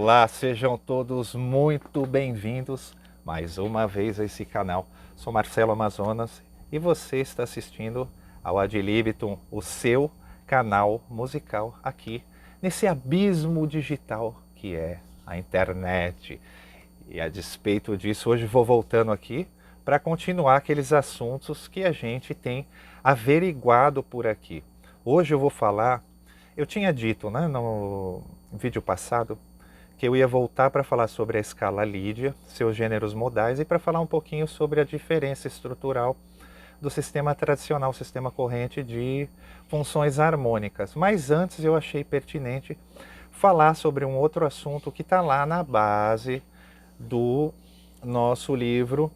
Olá, sejam todos muito bem-vindos mais uma vez a esse canal. Sou Marcelo Amazonas e você está assistindo ao Ad Libitum, o seu canal musical aqui nesse abismo digital que é a internet. E a despeito disso, hoje vou voltando aqui para continuar aqueles assuntos que a gente tem averiguado por aqui. Hoje eu vou falar, eu tinha dito, né, no vídeo passado, que eu ia voltar para falar sobre a escala Lídia, seus gêneros modais, e para falar um pouquinho sobre a diferença estrutural do sistema tradicional, sistema corrente de funções harmônicas. Mas antes eu achei pertinente falar sobre um outro assunto que está lá na base do nosso livro,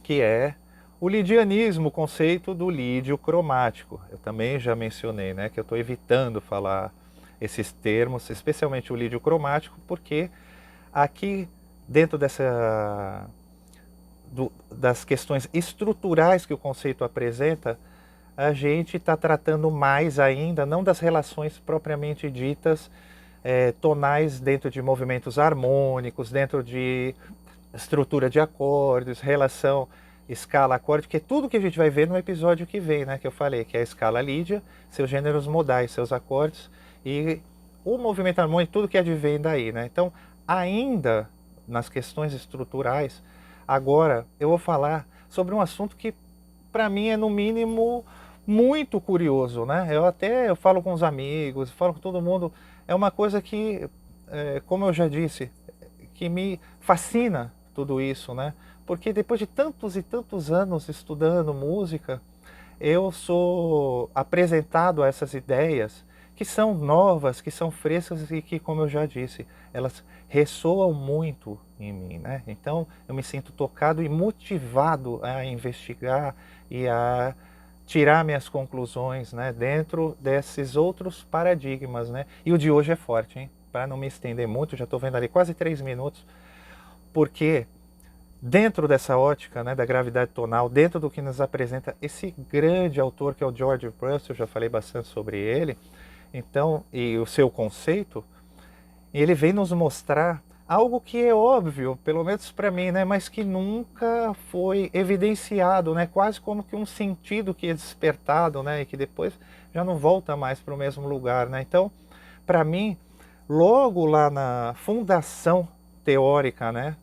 que é o lidianismo, o conceito do lídio cromático. Eu também já mencionei, né, que eu estou evitando falar esses termos, especialmente o lídio cromático, porque aqui dentro das questões estruturais que o conceito apresenta, a gente está tratando mais ainda, não das relações propriamente ditas, tonais dentro de movimentos harmônicos, dentro de estrutura de acordes, relação escala-acorde, que é tudo que a gente vai ver no episódio que vem, né, que eu falei, que é a escala lídia, seus gêneros modais, seus acordes, e o movimento harmônico, tudo que advém daí, né? Então, ainda nas questões estruturais, agora eu vou falar sobre um assunto que, para mim, é no mínimo muito curioso, né? Eu falo com os amigos, falo com todo mundo, é uma coisa que, como eu já disse, que me fascina tudo isso, né? Porque depois de tantos e tantos anos estudando música, eu sou apresentado a essas ideias que são novas, que são frescas e que, como eu já disse, elas ressoam muito em mim, né? Então, eu me sinto tocado e motivado a investigar e a tirar minhas conclusões, né, dentro desses outros paradigmas, né? E o de hoje é forte, hein? Para não me estender muito, já estou vendo ali quase 3 minutos, porque dentro dessa ótica, né, da gravidade tonal, dentro do que nos apresenta esse grande autor que é o George Purcell, eu já falei bastante sobre ele, então, e o seu conceito, ele vem nos mostrar algo que é óbvio, pelo menos para mim, né, mas que nunca foi evidenciado, né, quase como que um sentido que é despertado, né, e que depois já não volta mais para o mesmo lugar, né. Então, para mim, logo lá na fundação teórica, né,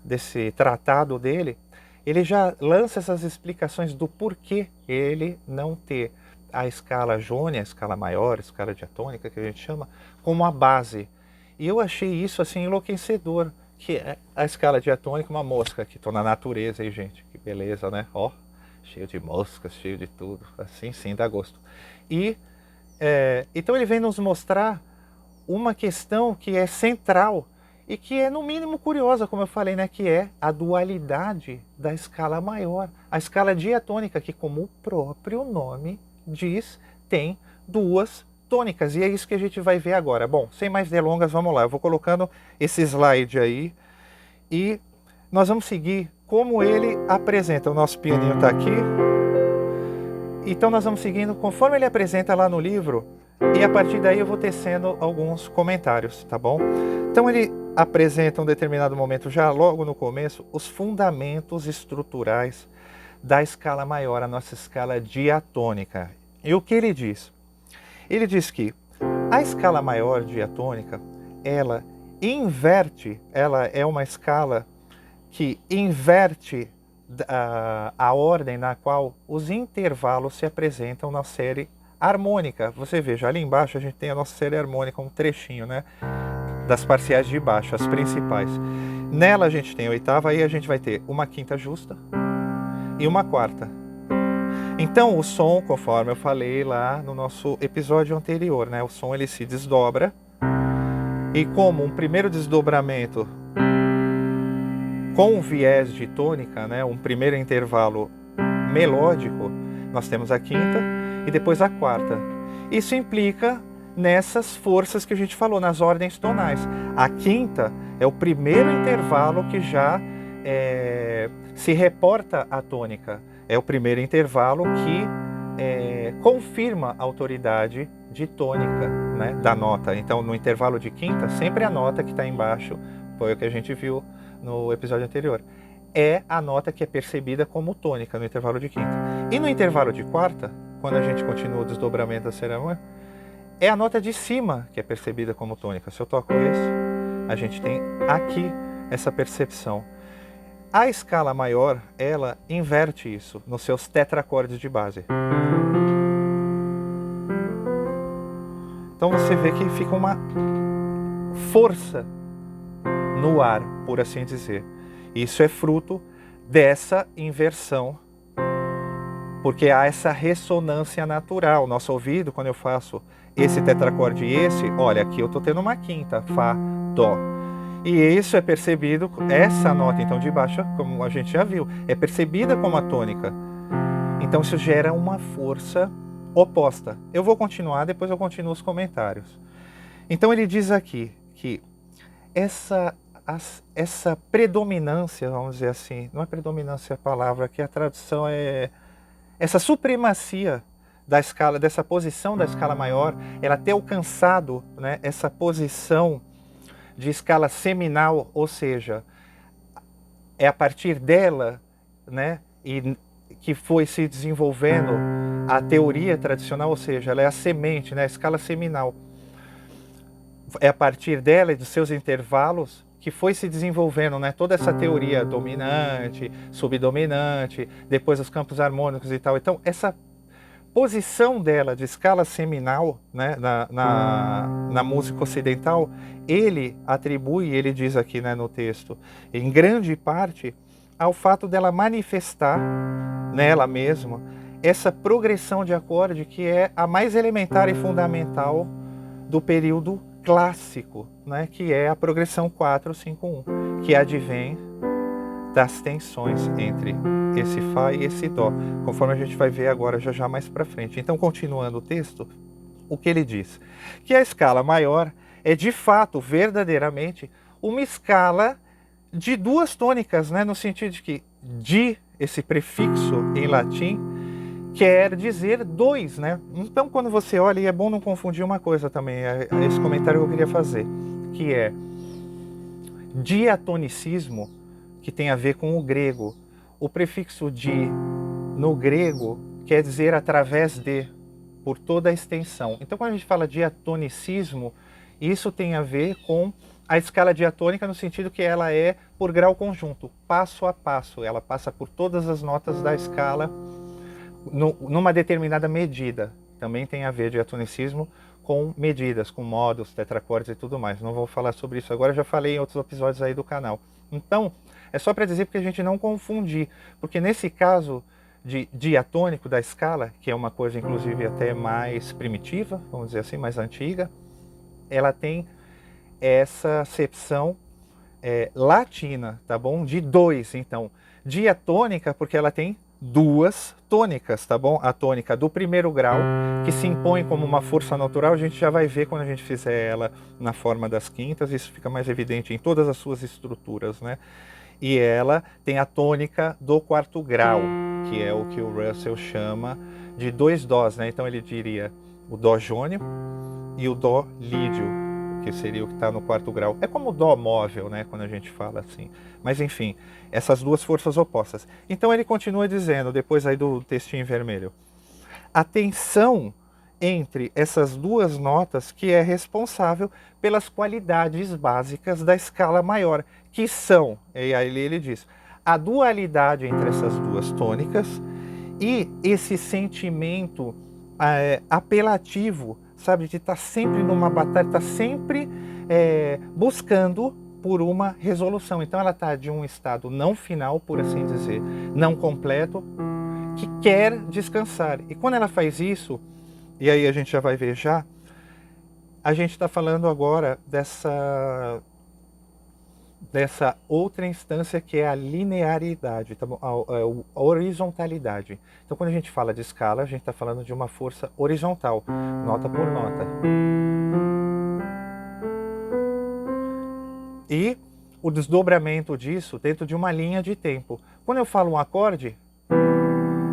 desse tratado dele, ele já lança essas explicações do porquê ele não ter a escala jônia, a escala maior, a escala diatônica que a gente chama, como a base. E eu achei isso assim enlouquecedor, que é a escala diatônica, uma mosca que estou na natureza aí, gente, que beleza, né? Ó, cheio de moscas, cheio de tudo, assim sim, dá gosto. E então ele vem nos mostrar uma questão que é central e que é no mínimo curiosa, como eu falei, né, que é a dualidade da escala maior, a escala diatônica, que, como o próprio nome diz, tem duas tônicas, e é isso que a gente vai ver agora. Bom, sem mais delongas, vamos lá, eu vou colocando esse slide aí e nós vamos seguir como ele apresenta. O nosso pianinho está aqui, então nós vamos seguindo conforme ele apresenta lá no livro, e a partir daí eu vou tecendo alguns comentários, tá bom? Então ele apresenta um determinado momento, já logo no começo, os fundamentos estruturais da escala maior, a nossa escala diatônica. E o que ele diz? Ele diz que a escala maior diatônica, ela inverte, ela é uma escala que inverte a ordem na qual os intervalos se apresentam na série harmônica. Você veja, ali embaixo a gente tem a nossa série harmônica, um trechinho, né, das parciais de baixo, as principais. Nela a gente tem a oitava, aí a gente vai ter uma quinta justa e uma quarta. Então o som, conforme eu falei lá no nosso episódio anterior, né, o som ele se desdobra, e como um primeiro desdobramento com viés de tônica, né, um primeiro intervalo melódico, nós temos a quinta e depois a quarta. Isso implica nessas forças que a gente falou, nas ordens tonais. A quinta é o primeiro intervalo que já se reporta à tônica. É o primeiro intervalo que confirma a autoridade de tônica né, da nota. Então, no intervalo de quinta, sempre a nota que está embaixo, foi o que a gente viu no episódio anterior, é a nota que é percebida como tônica no intervalo de quinta. E no intervalo de quarta, quando a gente continua o desdobramento da cerimônia, é a nota de cima que é percebida como tônica. Se eu toco esse, a gente tem aqui essa percepção. A escala maior, ela inverte isso nos seus tetracordes de base. Então você vê que fica uma força no ar, por assim dizer. Isso é fruto dessa inversão, porque há essa ressonância natural. Nosso ouvido, quando eu faço esse tetracorde e esse, olha, aqui eu estou tendo uma quinta, Fá, Dó. E isso é percebido, essa nota então de baixo, como a gente já viu, é percebida como a tônica. Então isso gera uma força oposta. Eu vou continuar, depois eu continuo os comentários. Então ele diz aqui que essa predominância, vamos dizer assim, não é predominância a palavra, que a tradução é essa supremacia da escala, dessa posição da escala maior, ela ter alcançado, né, essa posição de escala seminal, ou seja, é a partir dela, né, e que foi se desenvolvendo a teoria tradicional, ou seja, ela é a semente, né, a escala seminal. É a partir dela e dos seus intervalos que foi se desenvolvendo, né, toda essa teoria dominante, subdominante, depois os campos harmônicos e tal. Então, essa posição dela de escala seminal, né, na música ocidental, ele atribui, ele diz aqui, né, no texto, em grande parte, ao fato dela manifestar nela mesma essa progressão de acorde que é a mais elementar e fundamental do período clássico, né, que é a progressão 4-5-1, que advém das tensões entre esse Fá e esse Dó, conforme a gente vai ver agora já mais para frente. Então, continuando o texto, o que ele diz? Que a escala maior é de fato, verdadeiramente, uma escala de duas tônicas, né, no sentido de que di, esse prefixo em latim, quer dizer dois, né? Então, quando você olha, e é bom não confundir uma coisa também, é esse comentário que eu queria fazer, que é diatonicismo, que tem a ver com o grego. O prefixo di, no grego, quer dizer através de, por toda a extensão. Então, quando a gente fala diatonicismo, isso tem a ver com a escala diatônica no sentido que ela é por grau conjunto, passo a passo. Ela passa por todas as notas da escala numa determinada medida. Também tem a ver diatonicismo com medidas, com modos, tetracordes e tudo mais. Não vou falar sobre isso agora, já falei em outros episódios aí do canal. Então, é só para dizer porque a gente não confundir, porque nesse caso de diatônico da escala, que é uma coisa inclusive até mais primitiva, vamos dizer assim, mais antiga, ela tem essa acepção latina, tá bom? De dois, então. Diatônica porque ela tem duas tônicas, tá bom? A tônica do primeiro grau, que se impõe como uma força natural, a gente já vai ver quando a gente fizer ela na forma das quintas, isso fica mais evidente em todas as suas estruturas, né? E ela tem a tônica do quarto grau, que é o que o Russell chama de dois dós, né? Então ele diria o dó jônio e o dó lídio, que seria o que está no quarto grau. É como o dó móvel, né, quando a gente fala assim. Mas enfim, essas duas forças opostas. Então ele continua dizendo, depois aí do textinho em vermelho, a tensão entre essas duas notas que é responsável pelas qualidades básicas da escala maior, que são, e aí ele diz, a dualidade entre essas duas tônicas e esse sentimento apelativo, sabe, de estar sempre numa batalha, estar sempre buscando por uma resolução. Então ela está de um estado não final, por assim dizer, não completo, que quer descansar. E quando ela faz isso, e aí a gente já vai ver já, a gente está falando agora dessa outra instância que é a linearidade, tá bom? A horizontalidade. Então quando a gente fala de escala, a gente está falando de uma força horizontal, nota por nota. E o desdobramento disso dentro de uma linha de tempo. Quando eu falo um acorde,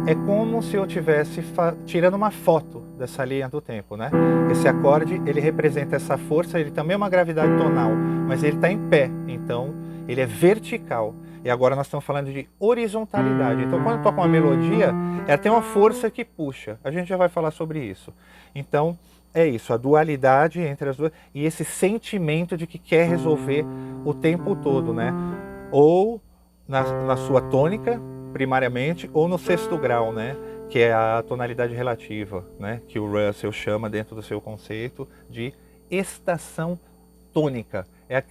é como se eu estivesse tirando uma foto dessa linha do tempo, né? Esse acorde, ele representa essa força, ele também é uma gravidade tonal, mas ele está em pé, então ele é vertical. E agora nós estamos falando de horizontalidade. Então quando eu toco uma melodia, ela tem uma força que puxa. A gente já vai falar sobre isso. Então é isso, a dualidade entre as duas e esse sentimento de que quer resolver o tempo todo, né? Ou na sua tônica, primariamente, ou no sexto grau, né? Que é a tonalidade relativa, né? Que o Russell chama dentro do seu conceito de estação tônica.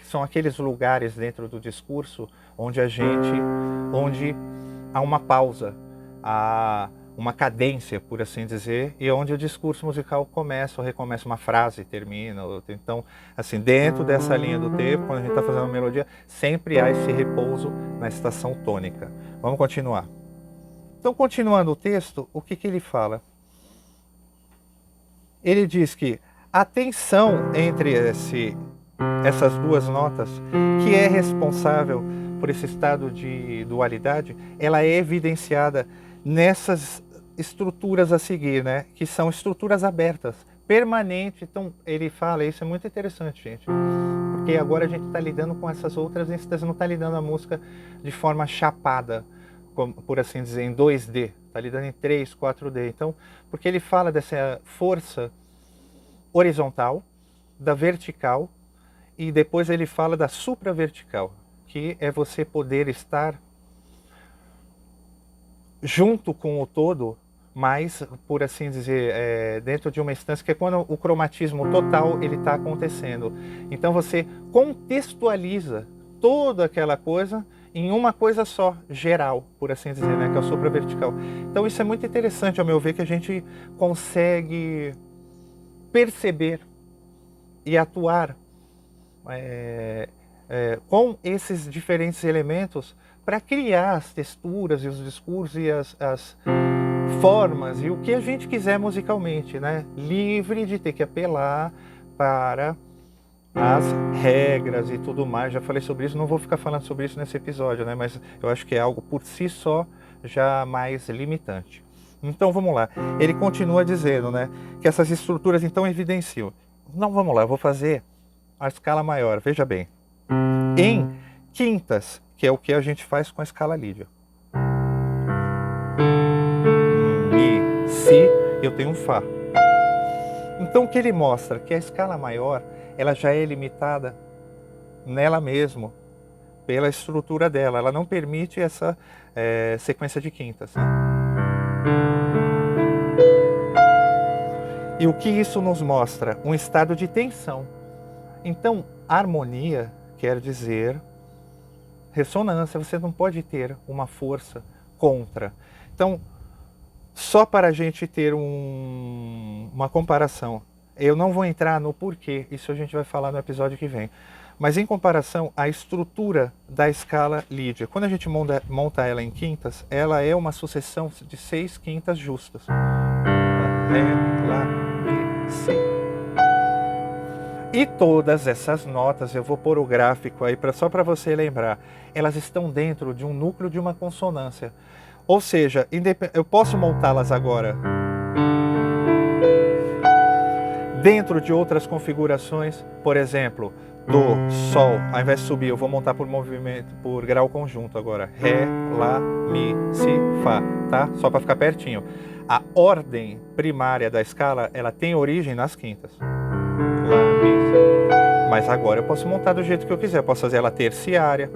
São aqueles lugares dentro do discurso onde onde há uma pausa, há uma cadência, por assim dizer, e onde o discurso musical começa ou recomeça, uma frase termina. Então, assim, dentro dessa linha do tempo, quando a gente está fazendo uma melodia, sempre há esse repouso na estação tônica. Vamos continuar. Então, continuando o texto, o que ele fala? Ele diz que a tensão entre essas duas notas, que é responsável por esse estado de dualidade, ela é evidenciada nessas estruturas a seguir, né? Que são estruturas abertas, permanentes. Então, ele fala, isso é muito interessante, gente, porque agora a gente está lidando com essas outras instâncias, não está lidando a música de forma chapada, por assim dizer, em 2D, está lidando em 3, 4D. Então, porque ele fala dessa força horizontal, da vertical, e depois ele fala da supravertical, que é você poder estar junto com o todo, mas, por assim dizer, dentro de uma instância que é quando o cromatismo total ele está acontecendo. Então você contextualiza toda aquela coisa em uma coisa só, geral, por assim dizer, né, que é o supravertical. Então isso é muito interessante, ao meu ver, que a gente consegue perceber e atuar com esses diferentes elementos para criar as texturas e os discursos e as formas e o que a gente quiser musicalmente, né? Livre de ter que apelar para as regras e tudo mais. Já falei sobre isso, não vou ficar falando sobre isso nesse episódio, né? Mas eu acho que é algo por si só já mais limitante. Então vamos lá. Ele continua dizendo, né, que essas estruturas então evidenciam. Não, vamos lá, eu vou fazer a escala maior, veja bem. Em quintas, que é o que a gente faz com a escala lídia. Mi, Si, eu tenho um Fá. Então o que ele mostra? Que a escala maior, ela já é limitada nela mesma, pela estrutura dela. Ela não permite essa sequência de quintas, né? E o que isso nos mostra? Um estado de tensão. Então, harmonia quer dizer ressonância, você não pode ter uma força contra. Então, só para a gente ter uma comparação, eu não vou entrar no porquê, isso a gente vai falar no episódio que vem, mas em comparação à estrutura da escala lídia, quando a gente monta ela em quintas, ela é uma sucessão de 6 quintas justas. Ré, Lá, Mi, Si. E todas essas notas, eu vou pôr o gráfico aí só para você lembrar, elas estão dentro de um núcleo de uma consonância. Ou seja, eu posso montá-las agora dentro de outras configurações, por exemplo, do Sol, ao invés de subir, eu vou montar por movimento, por grau conjunto agora. Ré, Lá, Mi, Si, Fá, tá? Só para ficar pertinho. A ordem primária da escala, ela tem origem nas quintas. Lá, Mi, Si. Mas agora eu posso montar do jeito que eu quiser. Eu posso fazer ela terciária.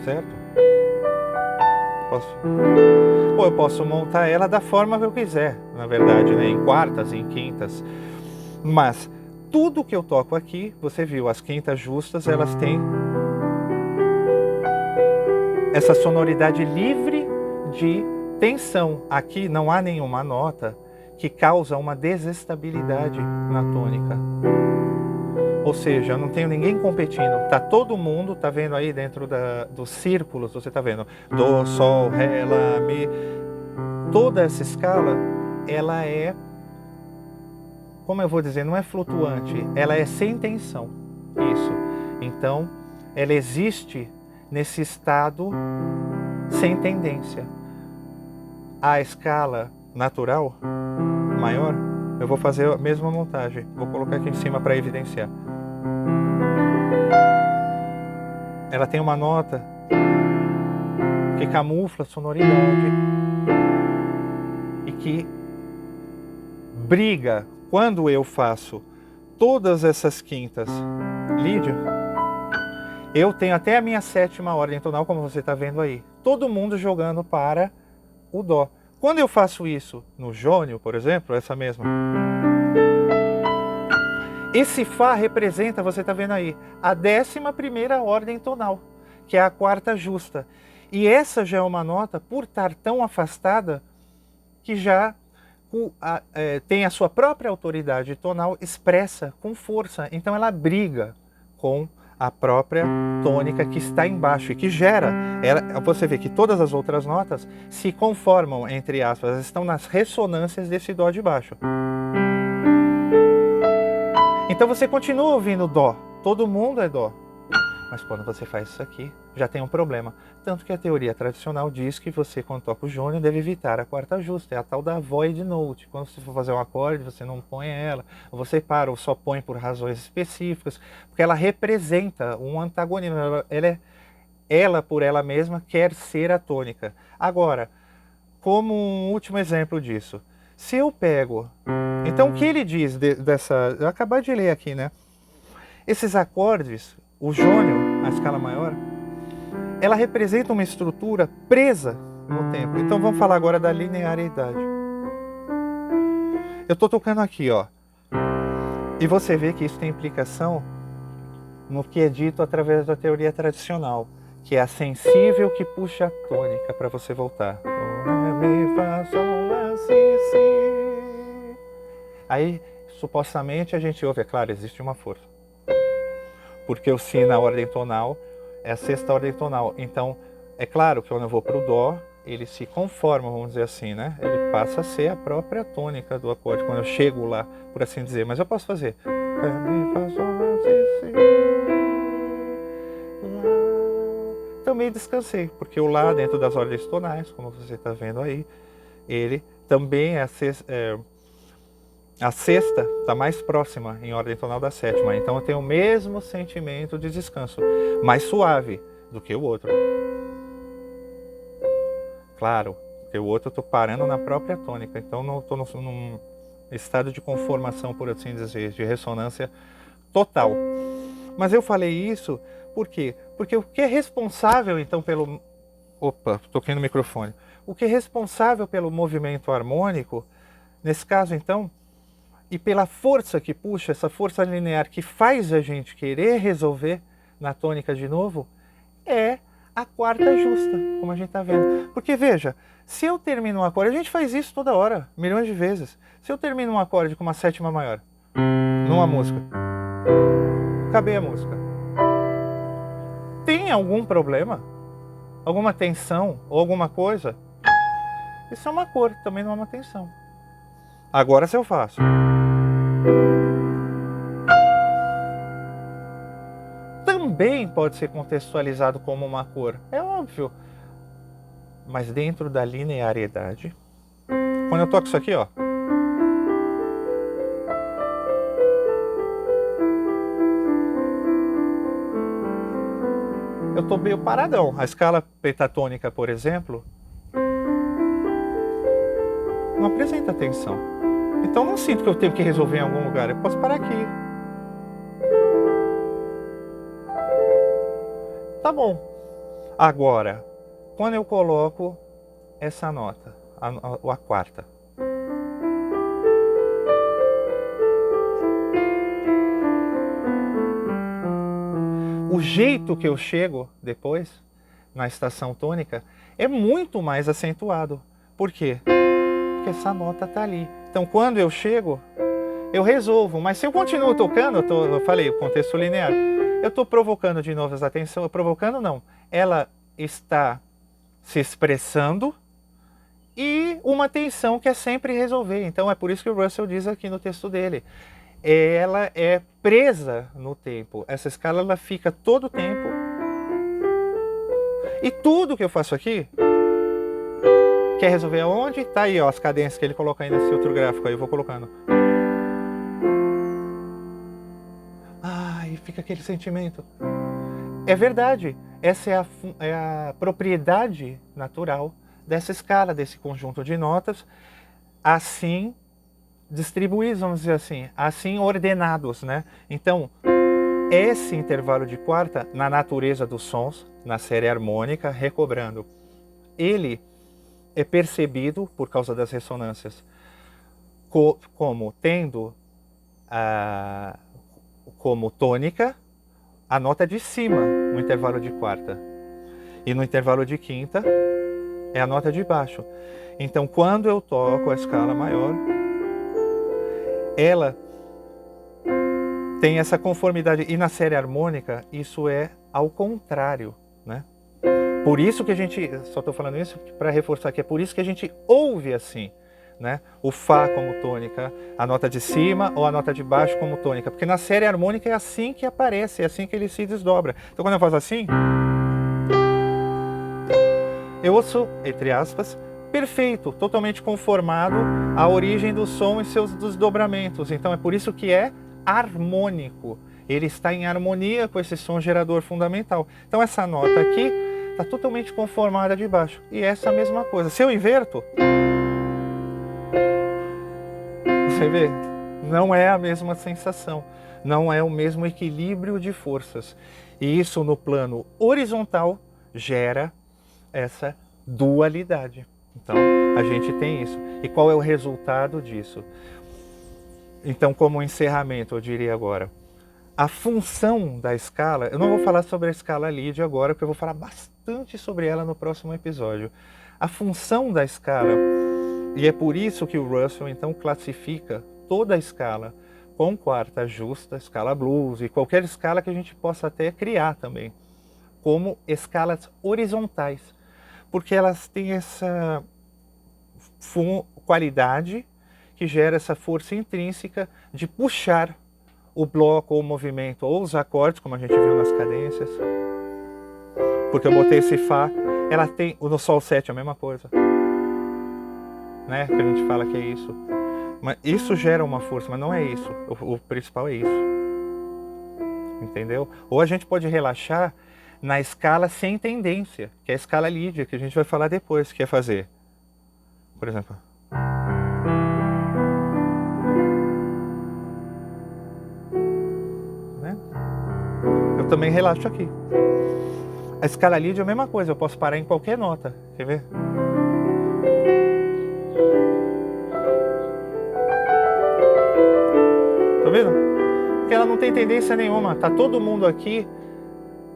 Certo? Ou eu posso montar ela da forma que eu quiser, na verdade, né? Em quartas, em quintas. Mas tudo que eu toco aqui, você viu, as quintas justas, elas têm essa sonoridade livre de tensão. Aqui não há nenhuma nota que causa uma desestabilidade na tônica. Ou seja, eu não tenho ninguém competindo. Tá todo mundo, tá vendo aí dentro dos círculos, você tá vendo Dó, Sol, Ré, Lá, Mi. Toda essa escala, ela é, como eu vou dizer, não é flutuante, ela é sem tensão. Isso. Então, ela existe nesse estado sem tendência. a escala natural maior, eu vou fazer a mesma montagem. Vou colocar aqui em cima para evidenciar. Ela tem uma nota que camufla a sonoridade e que briga quando eu faço todas essas quintas lídio. Eu tenho até a minha sétima ordem tonal, como você está vendo aí. Todo mundo jogando para o Dó. Quando eu faço isso no jônio, por exemplo, essa mesma, esse Fá representa, você está vendo aí, a 11ª ordem tonal, que é a quarta justa. E essa já é uma nota, por estar tão afastada, que já tem a sua própria autoridade tonal expressa com força. Então ela briga com a própria tônica que está embaixo e que gera. Você vê que todas as outras notas se conformam, entre aspas, estão nas ressonâncias desse Dó de baixo. Então você continua ouvindo Dó, todo mundo é Dó. Mas quando você faz isso aqui, já tem um problema. Tanto que a teoria tradicional diz que você, quando toca o jônio, deve evitar a quarta justa. É a tal da void note. Quando você for fazer um acorde, você não põe ela, ou você para, ou só põe por razões específicas, porque ela representa um antagonismo. Ela por ela mesma, quer ser a tônica. Agora, como um último exemplo disso, se eu pego... Então, o que ele diz dessa... Eu acabei de ler aqui, né? Esses acordes... O jônio, a escala maior, ela representa uma estrutura presa no tempo. Então vamos falar agora da linearidade. Eu estou tocando aqui, ó. E você vê que isso tem implicação no que é dito através da teoria tradicional, que é a sensível que puxa a tônica para você voltar. Aí, supostamente, a gente ouve, é claro, existe uma força. Porque o Si na ordem tonal é a 6ª ordem tonal. Então, é claro que quando eu vou para o Dó, ele se conforma, vamos dizer assim, né? Ele passa a ser a própria tônica do acorde, quando eu chego lá, por assim dizer. Mas eu posso fazer... Também descansei, porque o Lá dentro das ordens tonais, como você está vendo aí, ele também é a sexta está mais próxima em ordem tonal da 7ª, então eu tenho o mesmo sentimento de descanso, mais suave do que o outro. Claro, porque o outro eu estou parando na própria tônica, então não estou num estado de conformação, por assim dizer, de ressonância total. Mas eu falei isso por quê? Porque o que é responsável então pelo... Opa, toquei no microfone. O que é responsável pelo movimento harmônico, nesse caso então, e pela força que puxa, essa força linear que faz a gente querer resolver na tônica de novo, é a quarta justa, como a gente está vendo. Porque veja, se eu termino um acorde, a gente faz isso toda hora, milhões de vezes. Se eu termino um acorde com uma 7ª maior, numa música, acabei a música. Tem algum problema? Alguma tensão ou alguma coisa? Isso é uma cor, também não é uma tensão. Agora se eu faço... Também pode ser contextualizado como uma cor, é óbvio. Mas dentro da linearidade, quando eu toco isso aqui, ó, eu tô meio paradão. A escala pentatônica, por exemplo, não apresenta tensão. Então não sinto que eu tenho que resolver em algum lugar. Eu posso parar aqui. Tá bom. Agora, quando eu coloco essa nota, a quarta, o jeito que eu chego depois, na estação tônica, é muito mais acentuado. Por quê? Porque essa nota tá ali. Então, quando eu chego, eu resolvo. Mas se eu continuo tocando, eu falei, o contexto linear, eu estou provocando de novo essa tensão. Provocando não. Ela está se expressando e uma tensão que é sempre resolver. Então, é por isso que o Russell diz aqui no texto dele. Ela é presa no tempo. Essa escala ela fica todo o tempo. E tudo que eu faço aqui Quer resolver aonde? Tá aí, ó, as cadências que ele coloca aí nesse outro gráfico aí, eu vou colocando. E fica aquele sentimento. É verdade, essa é a propriedade natural dessa escala, desse conjunto de notas, assim distribuídos, vamos dizer assim ordenados, né? Então, esse intervalo de quarta, na natureza dos sons, na série harmônica, recobrando, ele é percebido, por causa das ressonâncias, como tendo como tônica a nota de cima no intervalo de quarta. E no intervalo de quinta é a nota de baixo. Então, quando eu toco a escala maior, ela tem essa conformidade. E na série harmônica, isso é ao contrário, né? Por isso que a gente, só estou falando isso para reforçar que é por isso que a gente ouve assim, né? O Fá como tônica, a nota de cima ou a nota de baixo como tônica. Porque na série harmônica é assim que aparece, é assim que ele se desdobra. Então quando eu faço assim, eu ouço, entre aspas, perfeito, totalmente conformado à origem do som e seus desdobramentos. Então é por isso que é harmônico. Ele está em harmonia com esse som gerador fundamental. Então essa nota aqui está totalmente conformada de baixo. E essa é a mesma coisa. Se eu inverto, você vê, não é a mesma sensação. Não é o mesmo equilíbrio de forças. E isso no plano horizontal gera essa dualidade. Então a gente tem isso. E qual é o resultado disso? Então, como encerramento, eu diria agora, a função da escala, eu não vou falar sobre a escala Lied agora, porque eu vou falar bastante sobre ela no próximo episódio. A função da escala, e é por isso que o Russell então classifica toda a escala com quarta justa, escala blues e qualquer escala que a gente possa até criar também, como escalas horizontais, porque elas têm essa qualidade que gera essa força intrínseca de puxar o bloco ou o movimento ou os acordes, como a gente viu nas cadências. Porque eu botei esse Fá, ela tem, no Sol 7 é a mesma coisa, né? Que a gente fala que é isso. Mas isso gera uma força, mas não é isso. O principal é isso. Entendeu? Ou a gente pode relaxar na escala sem tendência, que é a escala Lied, que a gente vai falar depois, que é fazer, por exemplo, eu também relaxo aqui. A escala Lied é a mesma coisa, eu posso parar em qualquer nota. Quer ver? Tá vendo? Porque ela não tem tendência nenhuma. Tá todo mundo aqui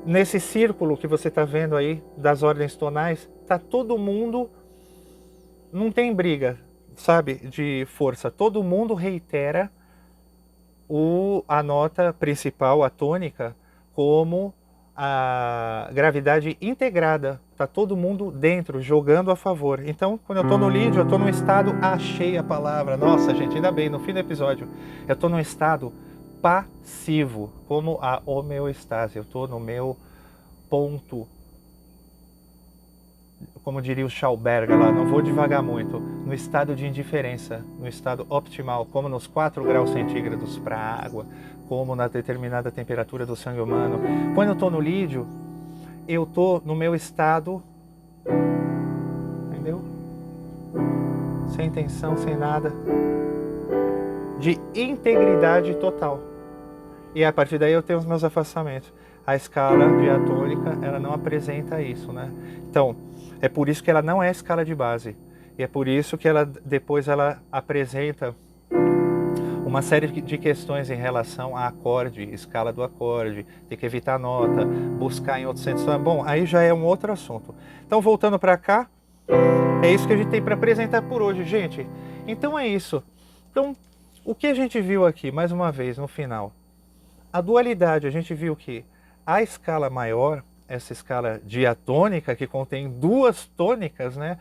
nesse círculo que você tá vendo aí das ordens tonais. Tá todo mundo, não tem briga, sabe, de força. Todo mundo reitera a nota principal, a tônica, como a gravidade integrada. Tá todo mundo dentro, jogando a favor. Então, quando eu tô no Lied, eu tô num estado, achei a palavra. Nossa, gente, ainda bem, no fim do episódio, eu tô num estado passivo, como a homeostase. Eu tô no meu ponto, como diria o Schauberger lá, não vou devagar muito, no estado de indiferença, no estado optimal, como nos 4 graus centígrados para a água, como na determinada temperatura do sangue humano. Quando eu estou no lídio, eu estou no meu estado, entendeu? Sem tensão, sem nada, de integridade total. E a partir daí eu tenho os meus afastamentos. A escala diatônica, ela não apresenta isso, né? Então, é por isso que ela não é escala de base. E é por isso que depois ela apresenta uma série de questões em relação a acorde, escala do acorde, tem que evitar nota, buscar em outros centros. Bom, aí já é um outro assunto. Então, voltando para cá, é isso que a gente tem para apresentar por hoje, gente. Então é isso. Então, o que a gente viu aqui, mais uma vez, no final? A dualidade, a gente viu que a escala maior, essa escala diatônica, que contém 2 tônicas, né?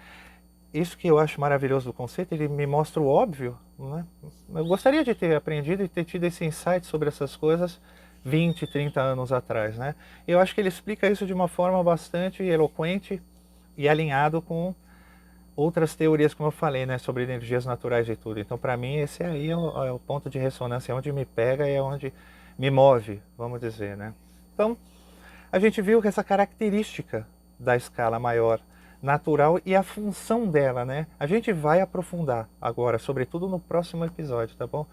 Isso que eu acho maravilhoso do conceito, ele me mostra o óbvio, né? Eu gostaria de ter aprendido e ter tido esse insight sobre essas coisas 20, 30 anos atrás, né? Eu acho que ele explica isso de uma forma bastante eloquente e alinhado com outras teorias, como eu falei, né, sobre energias naturais e tudo. Então, para mim, esse aí é o ponto de ressonância, é onde me pega e é onde me move, vamos dizer, né? Então, a gente viu que essa característica da escala maior natural e a função dela, né? A gente vai aprofundar agora, sobretudo no próximo episódio, tá bom?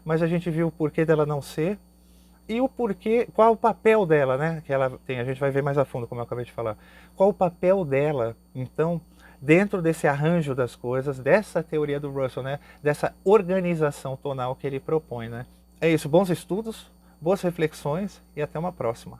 Mas a gente viu o porquê dela não ser e o porquê, qual o papel dela, né? Que ela tem, a gente vai ver mais a fundo, como eu acabei de falar. Qual o papel dela, então, dentro desse arranjo das coisas, dessa teoria do Russell, né? Dessa organização tonal que ele propõe, né? É isso, bons estudos, boas reflexões e até uma próxima.